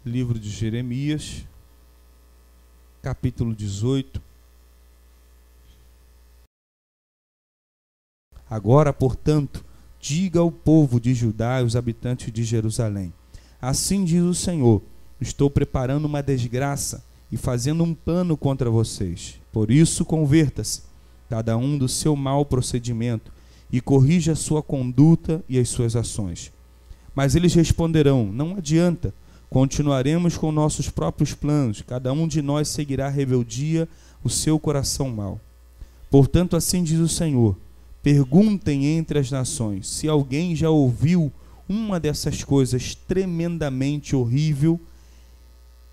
livro de Jeremias, capítulo 18. Agora, portanto, diga ao povo de Judá e aos habitantes de Jerusalém: assim diz o Senhor, estou preparando uma desgraça e fazendo um plano contra vocês. Por isso, converta-se, cada um do seu mau procedimento, e corrija a sua conduta e as suas ações. Mas eles responderão: não adianta, continuaremos com nossos próprios planos, cada um de nós seguirá a rebeldia, o seu coração mau. Portanto, assim diz o Senhor: perguntem entre as nações se alguém já ouviu uma dessas coisas tremendamente horrível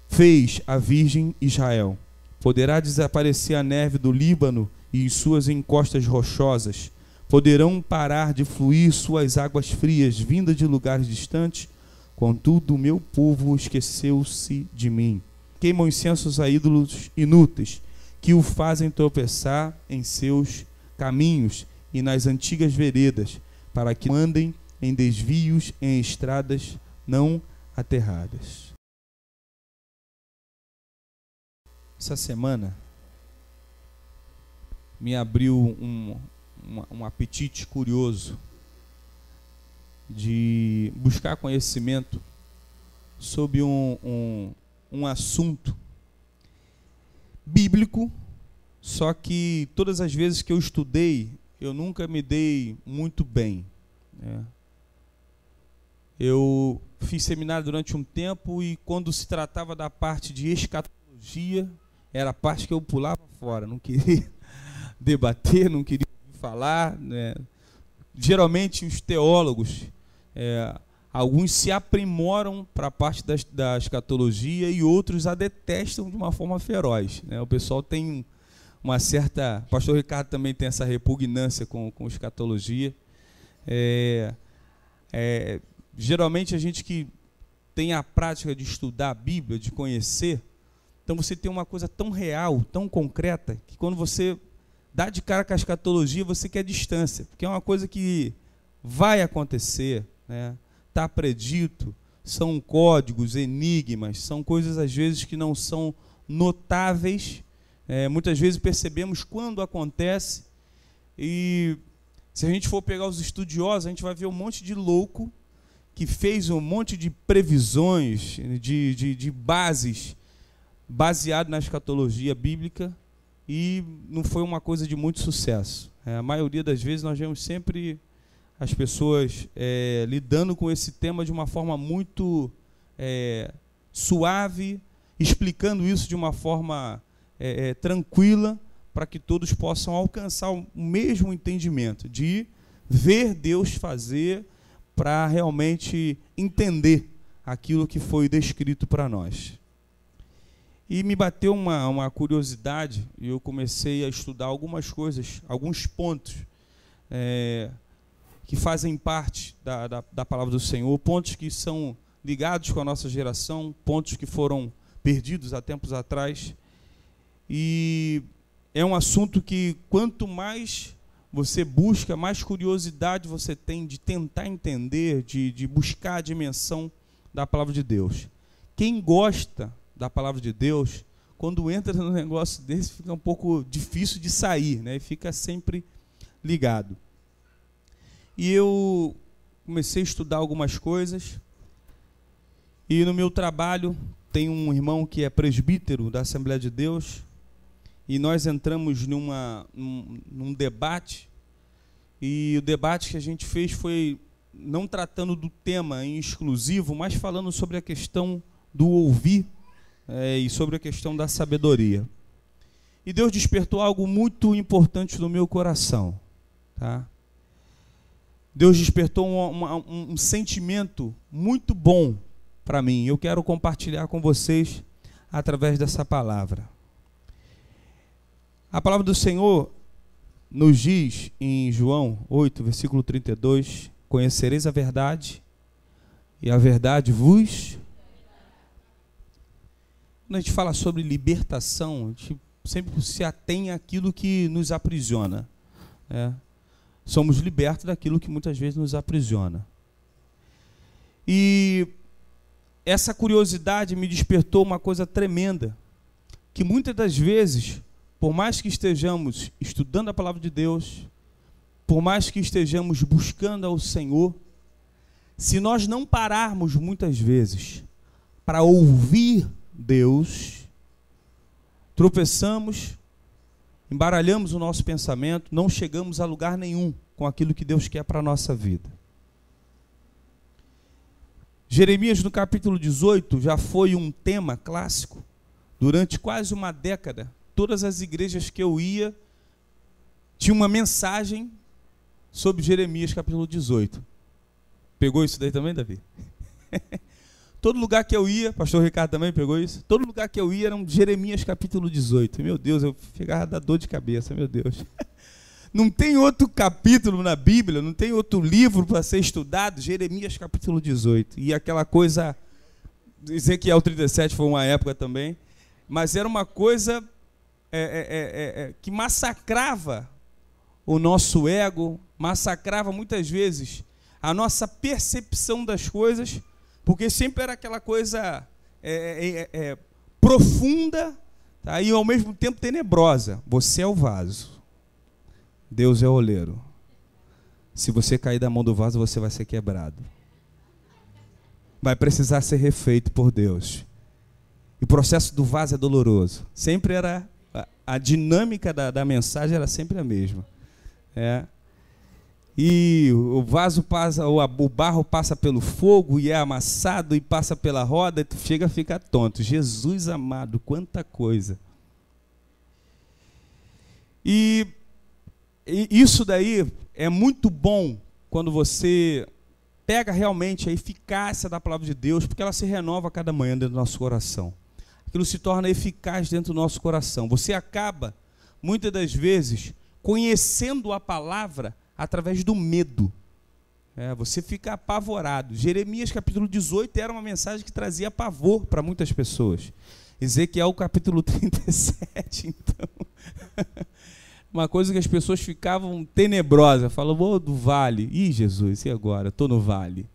fez a Virgem Israel. Poderá desaparecer a neve do Líbano e em suas encostas rochosas? Poderão parar de fluir suas águas frias vindas de lugares distantes? Contudo, o meu povo esqueceu-se de mim. Queimam incensos a ídolos inúteis, que o fazem tropeçar em seus caminhos e nas antigas veredas, para que andem em desvios em estradas não aterradas. Essa semana me abriu um apetite curioso de buscar conhecimento sobre um assunto bíblico, só que todas as vezes que eu estudei, eu nunca me dei muito bem, né? Eu fiz seminário durante um tempo e quando se tratava da parte de escatologia, era a parte que eu pulava fora, não queria debater, não queria falar, né? Geralmente os teólogos, alguns se aprimoram para a parte da escatologia e outros a detestam de uma forma feroz, né? O pessoal tem uma certa... O pastor Ricardo também tem essa repugnância com escatologia. Geralmente a gente que tem a prática de estudar a Bíblia, de conhecer, então você tem uma coisa tão real, tão concreta, que quando você dá de cara com a escatologia, você quer distância, porque é uma coisa que vai acontecer, né? Está predito, são códigos, enigmas, são coisas às vezes que não são notáveis. Muitas vezes percebemos quando acontece, e se a gente for pegar os estudiosos, a gente vai ver um monte de louco que fez um monte de previsões, de bases, baseado na escatologia bíblica, e não foi uma coisa de muito sucesso. A maioria das vezes nós vemos sempre as pessoas lidando com esse tema de uma forma muito suave, explicando isso de uma forma tranquila, para que todos possam alcançar o mesmo entendimento, de ver Deus fazer, para realmente entender aquilo que foi descrito para nós. E me bateu uma curiosidade, e eu comecei a estudar algumas coisas, alguns pontos que fazem parte da palavra do Senhor, pontos que são ligados com a nossa geração, pontos que foram perdidos há tempos atrás. E é um assunto que, quanto mais você busca, mais curiosidade você tem de tentar entender, de buscar a dimensão da palavra de Deus. Quem gosta da palavra de Deus, quando entra num negócio desse, fica um pouco difícil de sair, né? E fica sempre ligado. E eu comecei a estudar algumas coisas, e no meu trabalho tem um irmão que é presbítero da Assembleia de Deus, e nós entramos num debate, e o debate que a gente fez foi não tratando do tema em exclusivo, mas falando sobre a questão do ouvir e sobre a questão da sabedoria. E Deus despertou algo muito importante no meu coração, tá? Deus despertou um sentimento muito bom para mim. Eu quero compartilhar com vocês através dessa palavra. A palavra do Senhor nos diz em João 8, versículo 32, conhecereis a verdade, e a verdade vos... Quando a gente fala sobre libertação, a gente sempre se atém àquilo que nos aprisiona, né? Somos libertos daquilo que muitas vezes nos aprisiona. E essa curiosidade me despertou uma coisa tremenda, que muitas das vezes, por mais que estejamos estudando a palavra de Deus, por mais que estejamos buscando ao Senhor, se nós não pararmos muitas vezes para ouvir Deus, tropeçamos, embaralhamos o nosso pensamento, não chegamos a lugar nenhum com aquilo que Deus quer para a nossa vida. Jeremias, no capítulo 18, já foi um tema clássico. Durante quase uma década, todas as igrejas que eu ia, tinha uma mensagem sobre Jeremias, capítulo 18. Pegou isso daí também, Davi? Todo lugar que eu ia, pastor Ricardo também pegou isso? Todo lugar que eu ia era um Jeremias, capítulo 18. Meu Deus, eu ficava da dor de cabeça, meu Deus. Não tem outro capítulo na Bíblia, não tem outro livro para ser estudado, Jeremias capítulo 18. E aquela coisa, Ezequiel 37 foi uma época também, mas era uma coisa que massacrava o nosso ego, massacrava muitas vezes a nossa percepção das coisas, porque sempre era aquela coisa profunda, tá? E ao mesmo tempo tenebrosa. Você é o vaso. Deus é o oleiro. Se você cair da mão do vaso, você vai ser quebrado. Vai precisar ser refeito por Deus. E o processo do vaso é doloroso. Sempre era a dinâmica da mensagem era sempre a mesma. E o vaso passa, o barro passa pelo fogo e é amassado e passa pela roda e tu chega a ficar tonto. Jesus amado, quanta coisa. E isso daí é muito bom quando você pega realmente a eficácia da palavra de Deus, porque ela se renova a cada manhã dentro do nosso coração. Aquilo se torna eficaz dentro do nosso coração. Você acaba, muitas das vezes, conhecendo a palavra através do medo. Você fica apavorado. Jeremias capítulo 18 era uma mensagem que trazia pavor para muitas pessoas. Ezequiel capítulo 37, então... Uma coisa que as pessoas ficavam tenebrosas, falavam, do vale. Ih, Jesus, e agora? Estou no vale.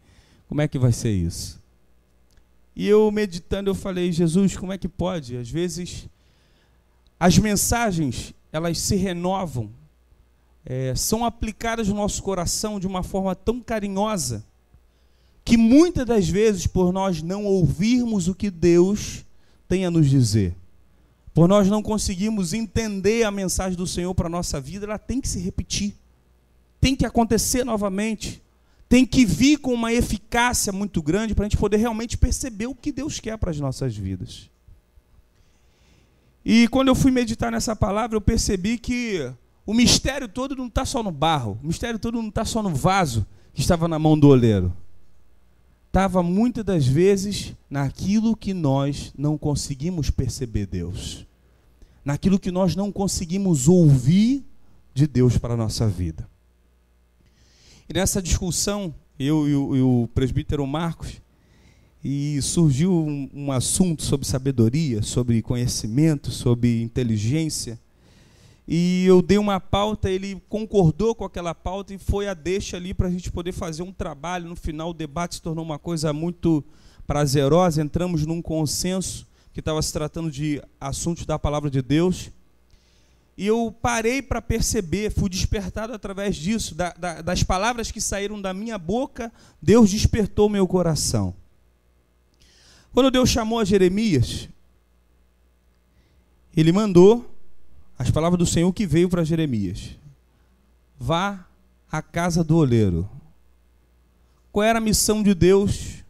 Como é que vai ser isso? E eu meditando, eu falei, Jesus, como é que pode? Às vezes, as mensagens, elas se renovam, são aplicadas no nosso coração de uma forma tão carinhosa, que muitas das vezes, por nós não ouvirmos o que Deus tem a nos dizer, por nós não conseguirmos entender a mensagem do Senhor para a nossa vida, ela tem que se repetir, tem que acontecer novamente, tem que vir com uma eficácia muito grande para a gente poder realmente perceber o que Deus quer para as nossas vidas. E quando eu fui meditar nessa palavra, eu percebi que o mistério todo não está só no barro, o mistério todo não está só no vaso que estava na mão do oleiro. Estava muitas das vezes naquilo que nós não conseguimos perceber Deus, naquilo que nós não conseguimos ouvir de Deus para a nossa vida. E nessa discussão, eu e o presbítero Marcos, e surgiu um assunto sobre sabedoria, sobre conhecimento, sobre inteligência, e eu dei uma pauta, ele concordou com aquela pauta e foi a deixa ali para a gente poder fazer um trabalho. No final o debate se tornou uma coisa muito prazerosa, entramos num consenso que estava se tratando de assuntos da palavra de Deus, e eu parei para perceber, fui despertado através disso, das palavras que saíram da minha boca, Deus despertou meu coração. Quando Deus chamou a Jeremias, Ele mandou as palavras do Senhor que veio para Jeremias: vá à casa do oleiro. Qual era a missão de Deus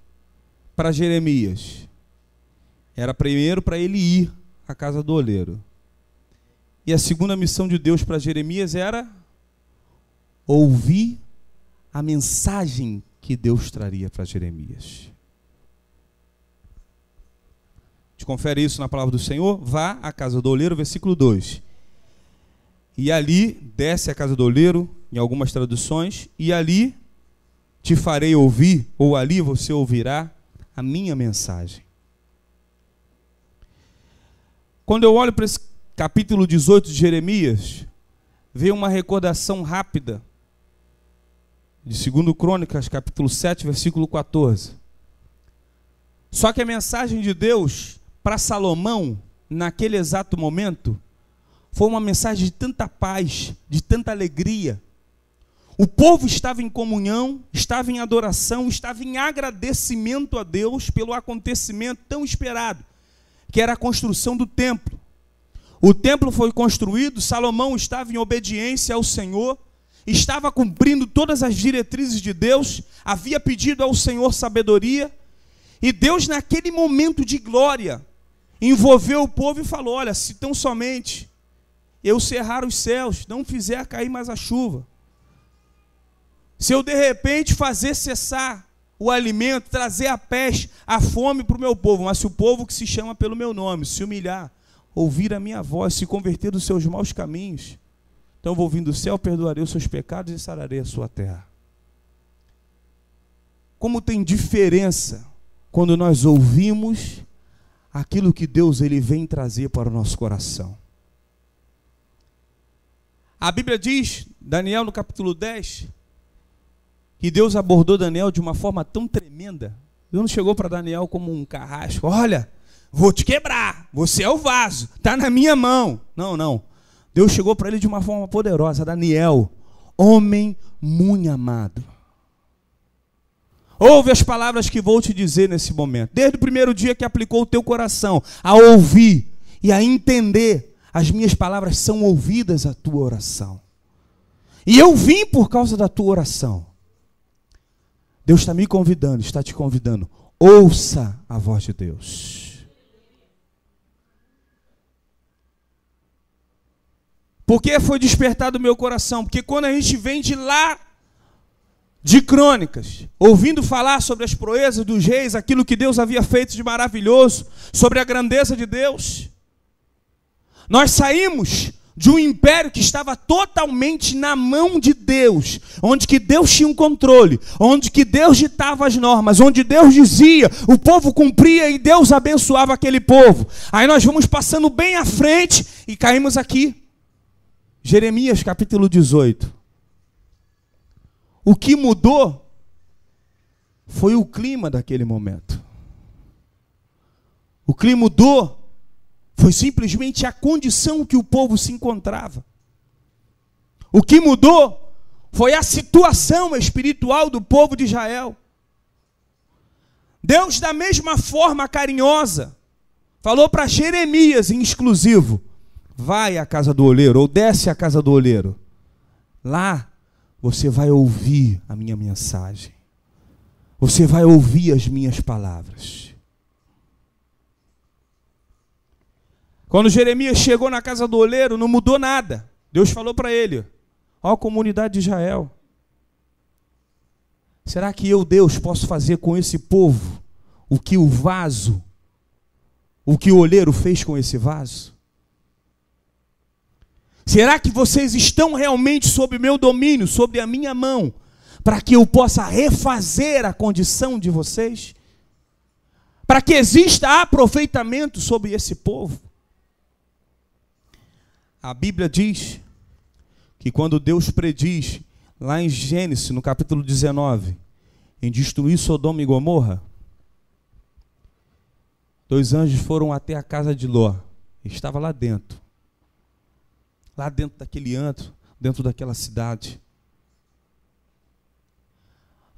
para Jeremias? Era primeiro para ele ir à casa do oleiro. E a segunda missão de Deus para Jeremias era ouvir a mensagem que Deus traria para Jeremias. A gente confere isso na palavra do Senhor. Vá à casa do oleiro, versículo 2. E ali, desce a casa do oleiro, em algumas traduções, e ali te farei ouvir, ou ali você ouvirá a minha mensagem. Quando eu olho para esse capítulo 18 de Jeremias, veio uma recordação rápida de 2 Crônicas, capítulo 7, versículo 14. Só que a mensagem de Deus para Salomão, naquele exato momento, foi uma mensagem de tanta paz, de tanta alegria. O povo estava em comunhão, estava em adoração, estava em agradecimento a Deus pelo acontecimento tão esperado, que era a construção do templo. O templo foi construído, Salomão estava em obediência ao Senhor, estava cumprindo todas as diretrizes de Deus, havia pedido ao Senhor sabedoria, e Deus, naquele momento de glória, envolveu o povo e falou: olha, se tão somente eu cerrar os céus, não fizer cair mais a chuva, se eu de repente fazer cessar o alimento, trazer a peste, a fome para o meu povo, mas se o povo que se chama pelo meu nome se humilhar, ouvir a minha voz, se converter dos seus maus caminhos, então eu vou vir do céu, perdoarei os seus pecados e sararei a sua terra. Como tem diferença quando nós ouvimos aquilo que Deus ele vem trazer para o nosso coração. A Bíblia diz, Daniel no capítulo 10, que Deus abordou Daniel de uma forma tão tremenda. Deus não chegou para Daniel como um carrasco: olha, vou te quebrar, você é o vaso, está na minha mão. Não, não. Deus chegou para ele de uma forma poderosa: Daniel, homem muito amado, ouve as palavras que vou te dizer nesse momento. Desde o primeiro dia que aplicou o teu coração a ouvir e a entender, as minhas palavras são ouvidas a tua oração. E eu vim por causa da tua oração. Deus está me convidando, está te convidando. Ouça a voz de Deus. Por que foi despertado o meu coração? Porque quando a gente vem de lá, de Crônicas, ouvindo falar sobre as proezas dos reis, aquilo que Deus havia feito de maravilhoso, sobre a grandeza de Deus, nós saímos de um império que estava totalmente na mão de Deus, onde que Deus tinha um controle, onde que Deus ditava as normas, onde Deus dizia, o povo cumpria e Deus abençoava aquele povo. Aí nós vamos passando bem à frente e caímos aqui. Jeremias capítulo 18. O que mudou foi o clima daquele momento. O clima mudou. Foi simplesmente a condição que o povo se encontrava. O que mudou foi a situação espiritual do povo de Israel. Deus, da mesma forma carinhosa, falou para Jeremias em exclusivo: vai à casa do oleiro, ou desce à casa do oleiro. Lá você vai ouvir a minha mensagem. Você vai ouvir as minhas palavras. Quando Jeremias chegou na casa do oleiro, não mudou nada. Deus falou para ele: ó, comunidade de Israel, será que eu, Deus, posso fazer com esse povo o que o vaso, o que o oleiro fez com esse vaso? Será que vocês estão realmente sob meu domínio, sob a minha mão, para que eu possa refazer a condição de vocês? Para que exista aproveitamento sobre esse povo? A Bíblia diz que quando Deus prediz, lá em Gênesis, no capítulo 19, em destruir Sodoma e Gomorra, 2 anjos foram até a casa de Ló. Estava lá dentro daquele antro, dentro daquela cidade.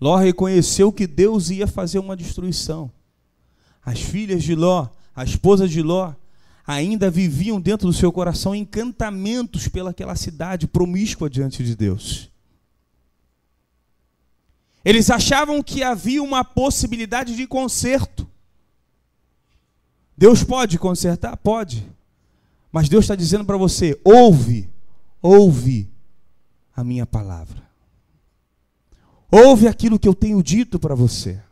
Ló reconheceu que Deus ia fazer uma destruição. As filhas de Ló, a esposa de Ló, ainda viviam dentro do seu coração encantamentos pelaquela cidade promíscua diante de Deus. Eles achavam que havia uma possibilidade de conserto. Deus pode consertar? Pode. Mas Deus está dizendo para você: ouve a minha palavra. Ouve aquilo que eu tenho dito para você.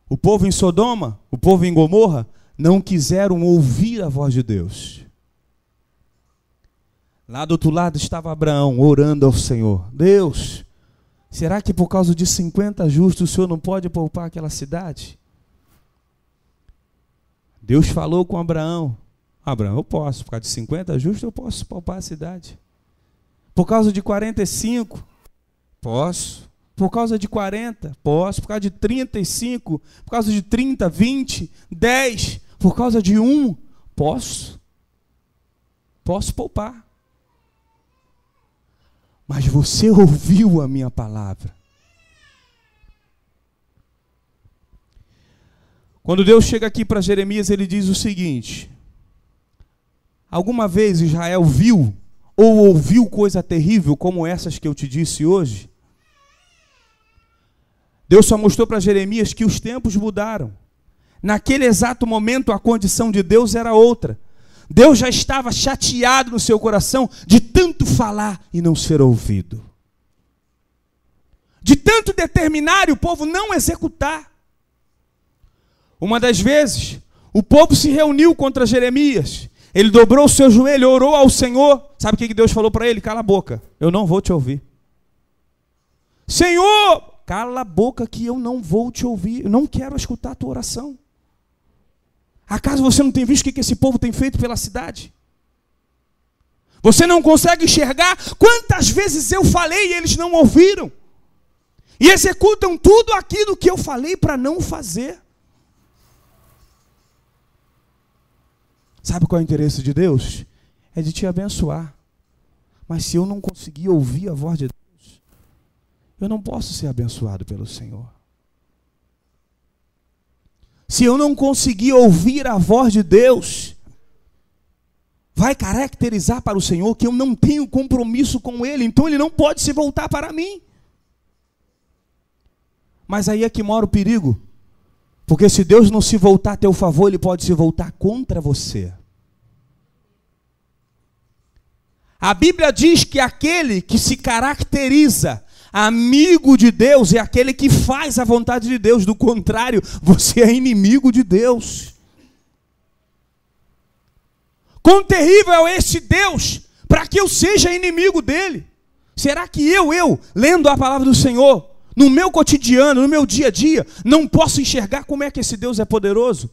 O povo em Sodoma, o povo em Gomorra, não quiseram ouvir a voz de Deus. Lá do outro lado estava Abraão orando ao Senhor: Deus, será que por causa de 50 justos o Senhor não pode poupar aquela cidade? Deus falou com Abraão: Abraão, eu posso, por causa de 50 justos eu posso poupar a cidade. Por causa de 45, posso. Por causa de 40? Posso. Por causa de 35? Por causa de 30, 20, 10? Por causa de 1? Posso. Posso poupar. Mas você ouviu a minha palavra. Quando Deus chega aqui para Jeremias, ele diz o seguinte: alguma vez Israel viu ou ouviu coisa terrível como essas que eu te disse hoje? Deus só mostrou para Jeremias que os tempos mudaram. Naquele exato momento a condição de Deus era outra. Deus já estava chateado no seu coração de tanto falar e não ser ouvido. De tanto determinar e o povo não executar. Uma das vezes, o povo se reuniu contra Jeremias. Ele dobrou o seu joelho, orou ao Senhor. Sabe o que Deus falou para ele? Cala a boca, eu não vou te ouvir. Senhor, cala a boca que eu não vou te ouvir. Eu não quero escutar a tua oração. Acaso você não tem visto o que esse povo tem feito pela cidade? Você não consegue enxergar quantas vezes eu falei e eles não ouviram? E executam tudo aquilo que eu falei para não fazer. Sabe qual é o interesse de Deus? É de te abençoar. Mas se eu não conseguir ouvir a voz de Deus, eu não posso ser abençoado pelo Senhor. Se eu não conseguir ouvir a voz de Deus, vai caracterizar para o Senhor que eu não tenho compromisso com Ele, então Ele não pode se voltar para mim. Mas aí é que mora o perigo. Porque se Deus não se voltar a teu favor, Ele pode se voltar contra você. A Bíblia diz que aquele que se caracteriza amigo de Deus é aquele que faz a vontade de Deus. Do contrário, você é inimigo de Deus. Quão terrível é esse Deus para que eu seja inimigo dele? Será que eu, lendo a palavra do Senhor, no meu cotidiano, no meu dia a dia, não posso enxergar como é que esse Deus é poderoso?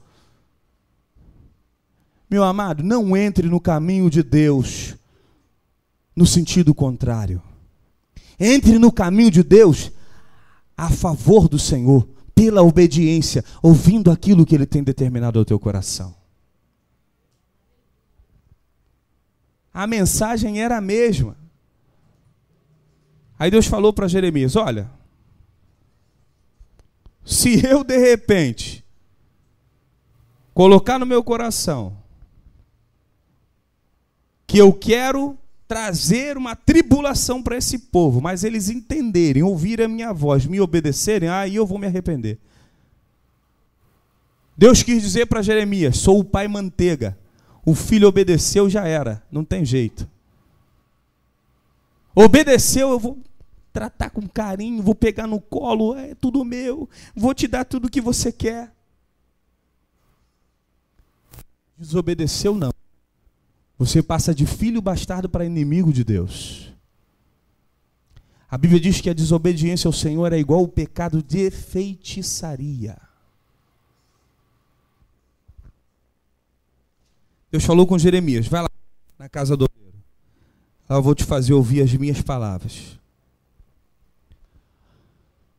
Meu amado, não entre no caminho de Deus no sentido contrário. Entre no caminho de Deus a favor do Senhor, pela obediência, ouvindo aquilo que Ele tem determinado ao teu coração. A mensagem era a mesma. Aí Deus falou para Jeremias: olha, se eu de repente colocar no meu coração que eu quero trazer uma tribulação para esse povo, mas eles entenderem, ouvirem a minha voz, me obedecerem, aí eu vou me arrepender. Deus quis dizer para Jeremias: sou o pai manteiga, o filho obedeceu, já era, não tem jeito. Obedeceu, eu vou tratar com carinho, vou pegar no colo, é tudo meu, vou te dar tudo o que você quer. Desobedeceu, não. Você passa de filho bastardo para inimigo de Deus. A Bíblia diz que a desobediência ao Senhor é igual ao pecado de feitiçaria. Deus falou com Jeremias: vai lá na casa do oleiro, lá eu vou te fazer ouvir as minhas palavras.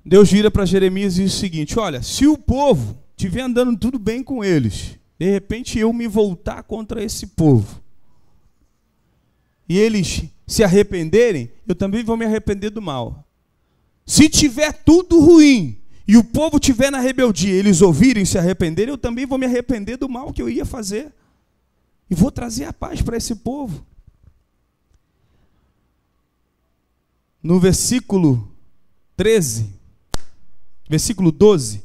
Deus vira para Jeremias e diz o seguinte: olha, se o povo estiver andando tudo bem com eles, de repente eu me voltar contra esse povo, e eles se arrependerem, eu também vou me arrepender do mal. Se tiver tudo ruim, e o povo estiver na rebeldia, eles ouvirem e se arrependerem, eu também vou me arrepender do mal que eu ia fazer. E vou trazer a paz para esse povo. No versículo 13, versículo 12,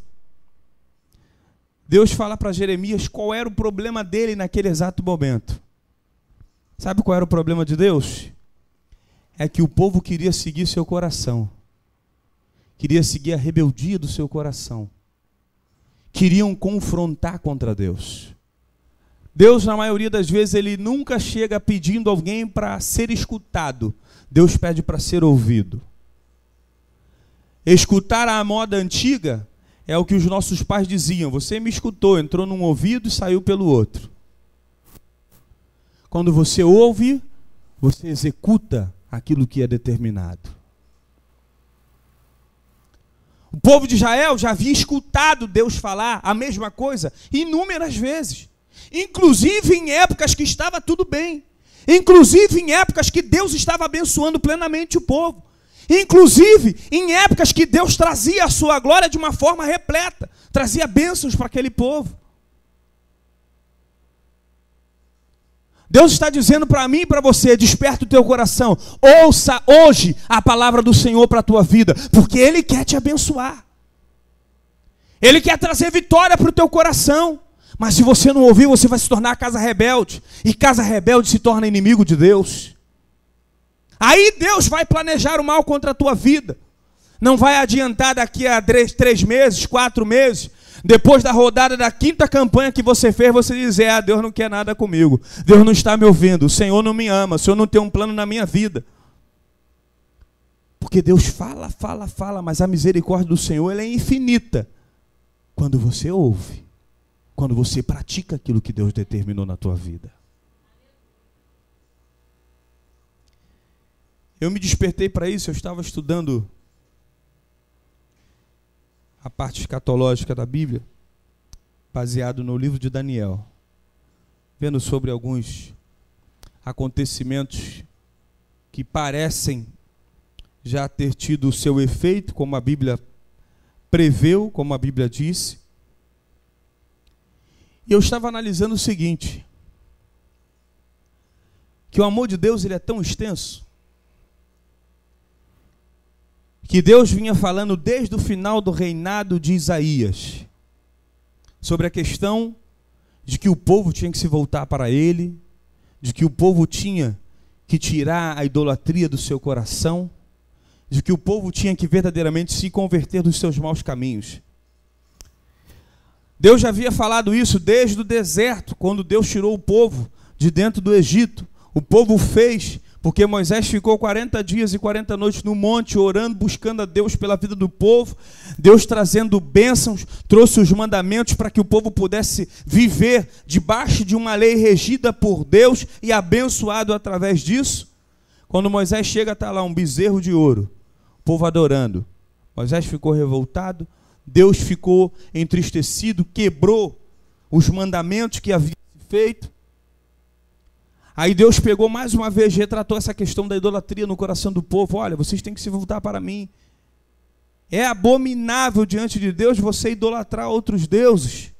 Deus fala para Jeremias qual era o problema dele naquele exato momento. Sabe qual era o problema de Deus? É que o povo queria seguir seu coração. Queria seguir a rebeldia do seu coração. Queriam confrontar contra Deus. Deus, na maioria das vezes, Ele nunca chega pedindo alguém para ser escutado. Deus pede para ser ouvido. Escutar a moda antiga é o que os nossos pais diziam: você me escutou, entrou num ouvido e saiu pelo outro. Quando você ouve, você executa aquilo que é determinado. O povo de Israel já havia escutado Deus falar a mesma coisa inúmeras vezes, inclusive em épocas que estava tudo bem, inclusive em épocas que Deus estava abençoando plenamente o povo, inclusive em épocas que Deus trazia a sua glória de uma forma repleta, trazia bênçãos para aquele povo. Deus está dizendo para mim e para você: desperta o teu coração, ouça hoje a palavra do Senhor para a tua vida, porque Ele quer te abençoar, Ele quer trazer vitória para o teu coração. Mas se você não ouvir, você vai se tornar casa rebelde, e casa rebelde se torna inimigo de Deus. Aí Deus vai planejar o mal contra a tua vida. Não vai adiantar daqui a 3 meses, 4 meses, depois da rodada da 5ª campanha que você fez, você dizer: Deus não quer nada comigo, Deus não está me ouvindo, o Senhor não me ama, o Senhor não tem um plano na minha vida. Porque Deus fala, fala, fala, mas a misericórdia do Senhor, ela é infinita quando você ouve, quando você pratica aquilo que Deus determinou na tua vida. Eu me despertei para isso. Eu estava estudando a parte escatológica da Bíblia, baseado no livro de Daniel, vendo sobre alguns acontecimentos que parecem já ter tido o seu efeito, como a Bíblia preveu, como a Bíblia disse. E eu estava analisando o seguinte, que o amor de Deus, ele é tão extenso, que Deus vinha falando desde o final do reinado de Isaías, sobre a questão de que o povo tinha que se voltar para Ele, de que o povo tinha que tirar a idolatria do seu coração, de que o povo tinha que verdadeiramente se converter dos seus maus caminhos. Deus já havia falado isso desde o deserto, quando Deus tirou o povo de dentro do Egito. O povo fez, porque Moisés ficou 40 dias e 40 noites no monte, orando, buscando a Deus pela vida do povo. Deus trazendo bênçãos, trouxe os mandamentos para que o povo pudesse viver debaixo de uma lei regida por Deus e abençoado através disso. Quando Moisés chega, está lá um bezerro de ouro, o povo adorando. Moisés ficou revoltado, Deus ficou entristecido, quebrou os mandamentos que havia feito. Aí Deus pegou mais uma vez, retratou essa questão da idolatria no coração do povo. Olha, vocês têm que se voltar para mim. É abominável diante de Deus você idolatrar outros deuses.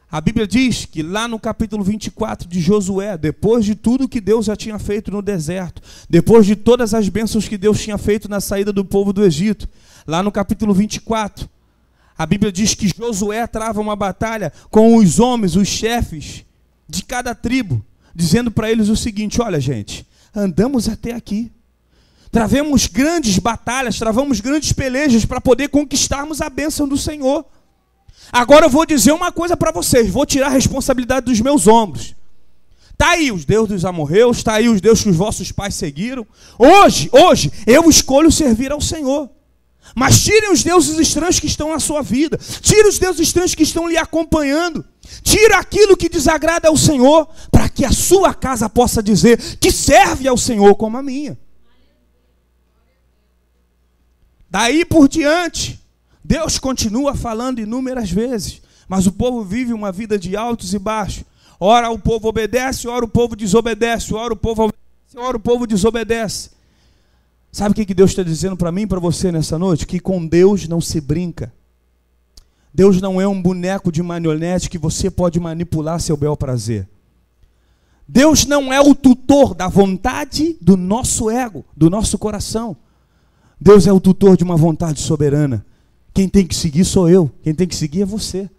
A Bíblia diz que lá no capítulo 24 de Josué, depois de tudo que Deus já tinha feito no deserto, depois de todas as bênçãos que Deus tinha feito na saída do povo do Egito, lá no capítulo 24, a Bíblia diz que Josué trava uma batalha com os homens, os chefes de cada tribo, dizendo para eles o seguinte: olha, gente, andamos até aqui, travemos grandes batalhas, travamos grandes pelejas para poder conquistarmos a bênção do Senhor. Agora eu vou dizer uma coisa para vocês, vou tirar a responsabilidade dos meus ombros. Está aí os deuses dos amorreus, está aí os deuses que os vossos pais seguiram. Hoje eu escolho servir ao Senhor. Mas tirem os deuses estranhos que estão na sua vida, tire os deuses estranhos que estão lhe acompanhando, tira aquilo que desagrada ao Senhor, para que a sua casa possa dizer que serve ao Senhor como a minha. Daí por diante, Deus continua falando inúmeras vezes, mas o povo vive uma vida de altos e baixos. Ora o povo obedece, ora o povo desobedece, ora o povo obedece, ora o povo desobedece. Sabe o que Deus está dizendo para mim e para você nessa noite? Que com Deus não se brinca. Deus não é um boneco de marionete que você pode manipular a seu bel prazer. Deus não é o tutor da vontade do nosso ego, do nosso coração. Deus é o tutor de uma vontade soberana. Quem tem que seguir sou eu, quem tem que seguir é você.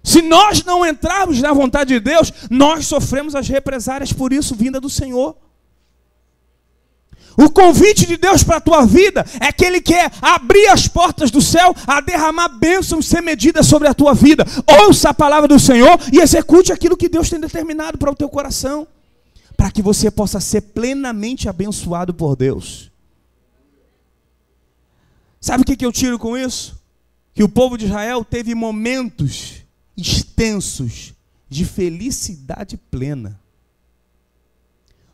Se nós não entrarmos na vontade de Deus, nós sofremos as represálias por isso, vinda do Senhor. O convite de Deus para a tua vida é que Ele quer abrir as portas do céu, a derramar bênçãos sem medida sobre a tua vida. Ouça a palavra do Senhor e execute aquilo que Deus tem determinado para o teu coração, para que você possa ser plenamente abençoado por Deus. Sabe o que eu tiro com isso? Que o povo de Israel teve momentos extensos de felicidade plena.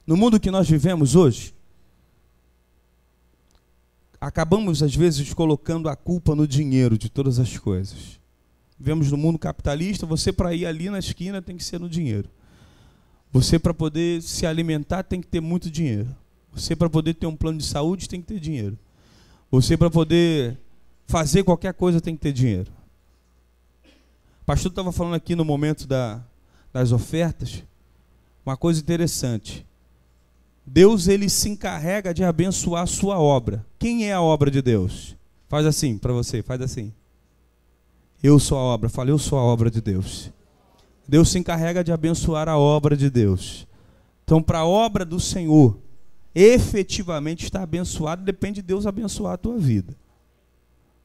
No mundo que nós vivemos hoje, acabamos, às vezes, colocando a culpa no dinheiro de todas as coisas. Vivemos no mundo capitalista, você para ir ali na esquina tem que ser no dinheiro. Você para poder se alimentar tem que ter muito dinheiro. Você para poder ter um plano de saúde tem que ter dinheiro. Você para poder fazer qualquer coisa tem que ter dinheiro. O pastor estava falando aqui no momento das ofertas, uma coisa interessante. Deus, ele se encarrega de abençoar a sua obra. Quem é a obra de Deus? Faz assim para você, faz assim. Eu sou a obra. Fala, eu sou a obra de Deus. Deus se encarrega de abençoar a obra de Deus. Então, para a obra do Senhor efetivamente estar abençoado, depende de Deus abençoar a tua vida.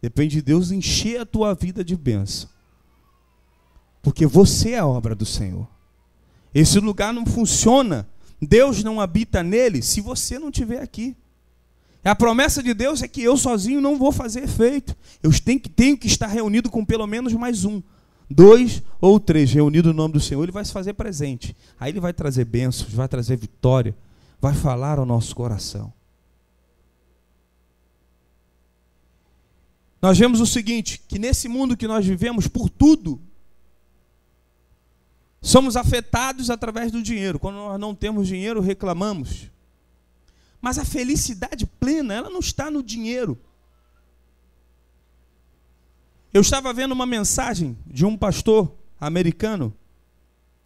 Depende de Deus encher a tua vida de bênção. Porque você é a obra do Senhor. Esse lugar não funciona, Deus não habita nele, se você não estiver aqui. A promessa de Deus é que eu sozinho não vou fazer efeito. Eu tenho que estar reunido com pelo menos mais um. 2 ou 3 reunidos no nome do Senhor, ele vai se fazer presente. Aí ele vai trazer bênçãos, vai trazer vitória, vai falar ao nosso coração. Nós vemos o seguinte, que nesse mundo que nós vivemos, por tudo, somos afetados através do dinheiro. Quando nós não temos dinheiro, reclamamos. Mas a felicidade plena, ela não está no dinheiro. Eu estava vendo uma mensagem de um pastor americano.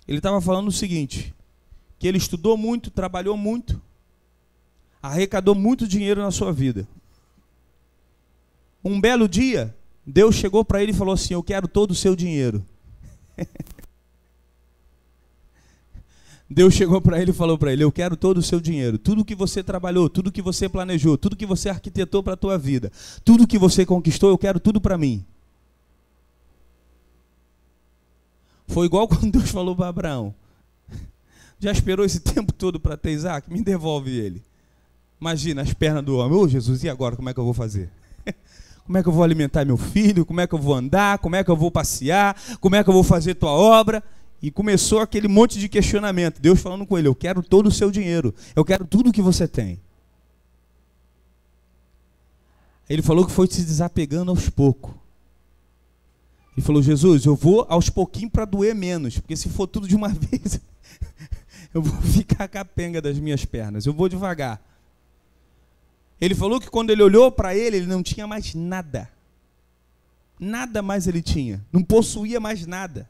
Ele estava falando o seguinte, que ele estudou muito, trabalhou muito, arrecadou muito dinheiro na sua vida. Um belo dia, Deus chegou para ele e falou assim, eu quero todo o seu dinheiro. Deus chegou para ele e falou para ele, eu quero todo o seu dinheiro, tudo que você trabalhou, tudo que você planejou, tudo que você arquitetou para a tua vida, tudo que você conquistou, eu quero tudo para mim. Foi igual quando Deus falou para Abraão, já esperou esse tempo todo para ter Isaac? Me devolve ele. Imagina as pernas do homem, ô Jesus, e agora como é que eu vou fazer? Como é que eu vou alimentar meu filho? Como é que eu vou andar? Como é que eu vou passear? Como é que eu vou fazer tua obra? E começou aquele monte de questionamento. Deus falando com ele, eu quero todo o seu dinheiro. Eu quero tudo que você tem. Ele falou que foi se desapegando aos poucos. Ele falou, Jesus, eu vou aos pouquinhos para doer menos. Porque se for tudo de uma vez, eu vou ficar capenga das minhas pernas. Eu vou devagar. Ele falou que quando ele olhou para ele não tinha mais nada. Nada mais ele tinha. Não possuía mais nada.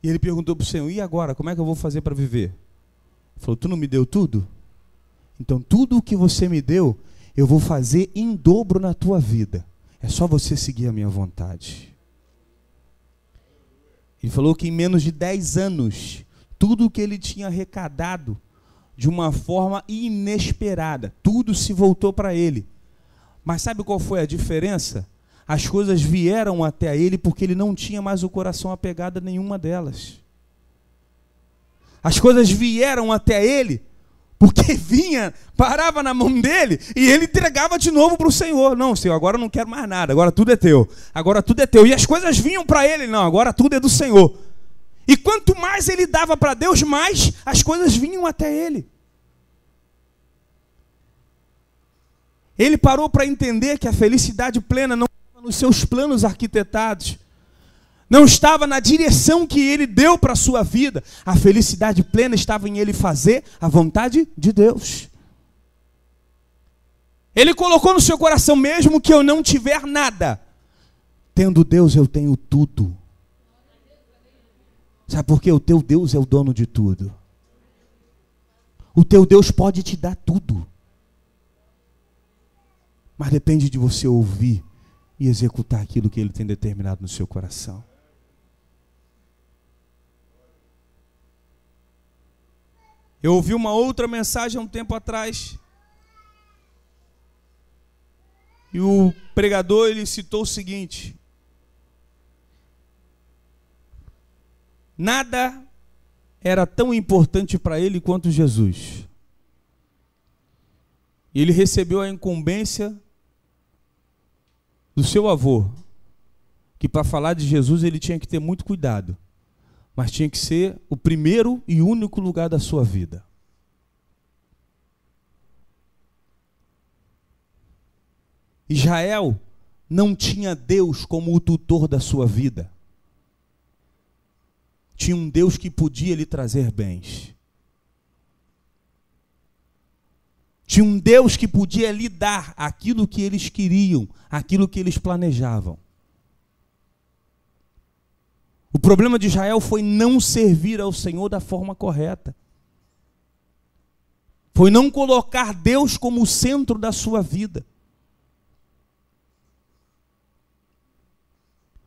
E ele perguntou para o Senhor, e agora, como é que eu vou fazer para viver? Ele falou, tu não me deu tudo? Então tudo o que você me deu, eu vou fazer em dobro na tua vida. É só você seguir a minha vontade. Ele falou que em menos de 10 anos, tudo o que ele tinha arrecadado, de uma forma inesperada, tudo se voltou para ele. Mas sabe qual foi a diferença? As coisas vieram até ele porque ele não tinha mais o coração apegado a nenhuma delas. As coisas vieram até ele porque vinha, parava na mão dele e ele entregava de novo para o Senhor. Não, Senhor, agora eu não quero mais nada, agora tudo é teu. Agora tudo é teu. E as coisas vinham para ele, não, agora tudo é do Senhor. E quanto mais ele dava para Deus, mais as coisas vinham até ele. Ele parou para entender que a felicidade plena não nos seus planos arquitetados, não estava na direção que ele deu para a sua vida. A felicidade plena estava em ele fazer a vontade de Deus. Ele colocou no seu coração, mesmo que eu não tiver nada, tendo Deus eu tenho tudo. Sabe por quê? O teu Deus é o dono de tudo. O teu Deus pode te dar tudo, mas depende de você ouvir e executar aquilo que Ele tem determinado no seu coração. Eu ouvi uma outra mensagem há um tempo atrás, e o pregador ele citou o seguinte: nada era tão importante para ele quanto Jesus. Ele recebeu a incumbência do seu avô, que para falar de Jesus ele tinha que ter muito cuidado, mas tinha que ser o primeiro e único lugar da sua vida. Israel não tinha Deus como o tutor da sua vida. Tinha um Deus que podia lhe trazer bens. Tinha um Deus que podia lhe dar aquilo que eles queriam, aquilo que eles planejavam. O problema de Israel foi não servir ao Senhor da forma correta. Foi não colocar Deus como o centro da sua vida.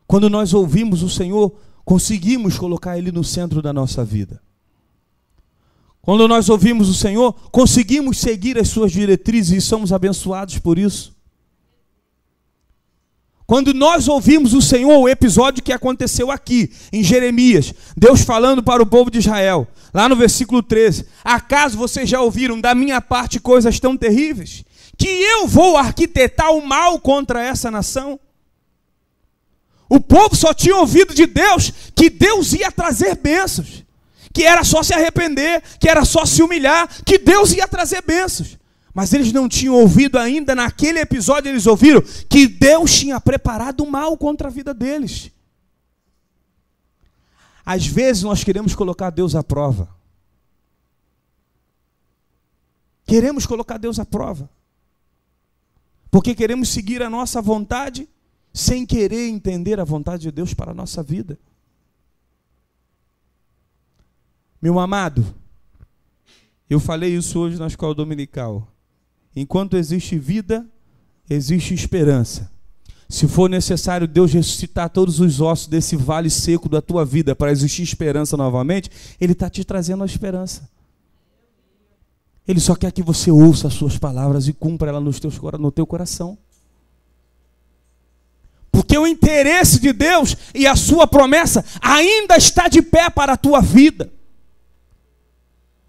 Quando nós ouvimos o Senhor, conseguimos colocar Ele no centro da nossa vida. Quando nós ouvimos o Senhor, conseguimos seguir as suas diretrizes e somos abençoados por isso. Quando nós ouvimos o Senhor, o episódio que aconteceu aqui, em Jeremias, Deus falando para o povo de Israel, lá no versículo 13, acaso vocês já ouviram da minha parte coisas tão terríveis, que eu vou arquitetar o mal contra essa nação? O povo só tinha ouvido de Deus que Deus ia trazer bênçãos, que era só se arrepender, que era só se humilhar, que Deus ia trazer bênçãos. Mas eles não tinham ouvido ainda, naquele episódio eles ouviram que Deus tinha preparado o mal contra a vida deles. Às vezes nós queremos colocar Deus à prova. Queremos colocar Deus à prova. Porque queremos seguir a nossa vontade sem querer entender a vontade de Deus para a nossa vida. Meu amado, eu falei isso hoje na escola dominical. Enquanto existe vida, existe esperança. Se for necessário Deus ressuscitar todos os ossos desse vale seco da tua vida para existir esperança novamente, Ele está te trazendo a esperança. Ele só quer que você ouça as suas palavras e cumpra ela no teu coração. Porque o interesse de Deus e a sua promessa ainda está de pé para a tua vida.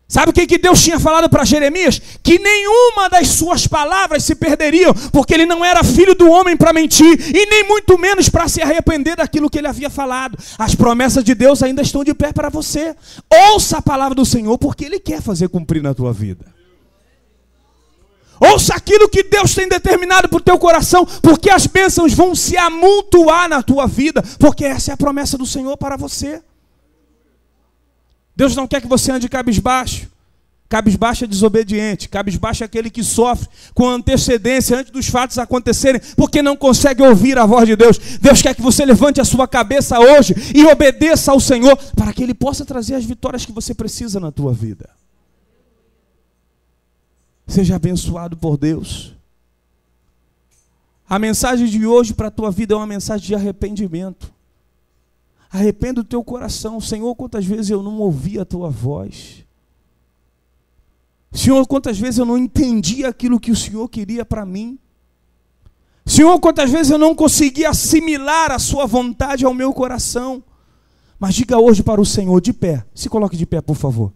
Sabe o que Deus tinha falado para Jeremias? Que nenhuma das suas palavras se perderiam, porque ele não era filho do homem para mentir, e nem muito menos para se arrepender daquilo que ele havia falado. As promessas de Deus ainda estão de pé para você. Ouça a palavra do Senhor, porque Ele quer fazer cumprir na tua vida. Ouça aquilo que Deus tem determinado para o teu coração, porque as bênçãos vão se amontoar na tua vida, porque essa é a promessa do Senhor para você. Deus não quer que você ande cabisbaixo. Cabisbaixo é desobediente. Cabisbaixo é aquele que sofre com antecedência antes dos fatos acontecerem, porque não consegue ouvir a voz de Deus. Deus quer que você levante a sua cabeça hoje e obedeça ao Senhor, para que Ele possa trazer as vitórias que você precisa na tua vida. Seja abençoado por Deus. A mensagem de hoje para a tua vida é uma mensagem de arrependimento. Arrependa o teu coração. Senhor, quantas vezes eu não ouvi a tua voz? Senhor, quantas vezes eu não entendi aquilo que o Senhor queria para mim? Senhor, quantas vezes eu não consegui assimilar a sua vontade ao meu coração? Mas diga hoje para o Senhor, de pé. Se coloque de pé, por favor.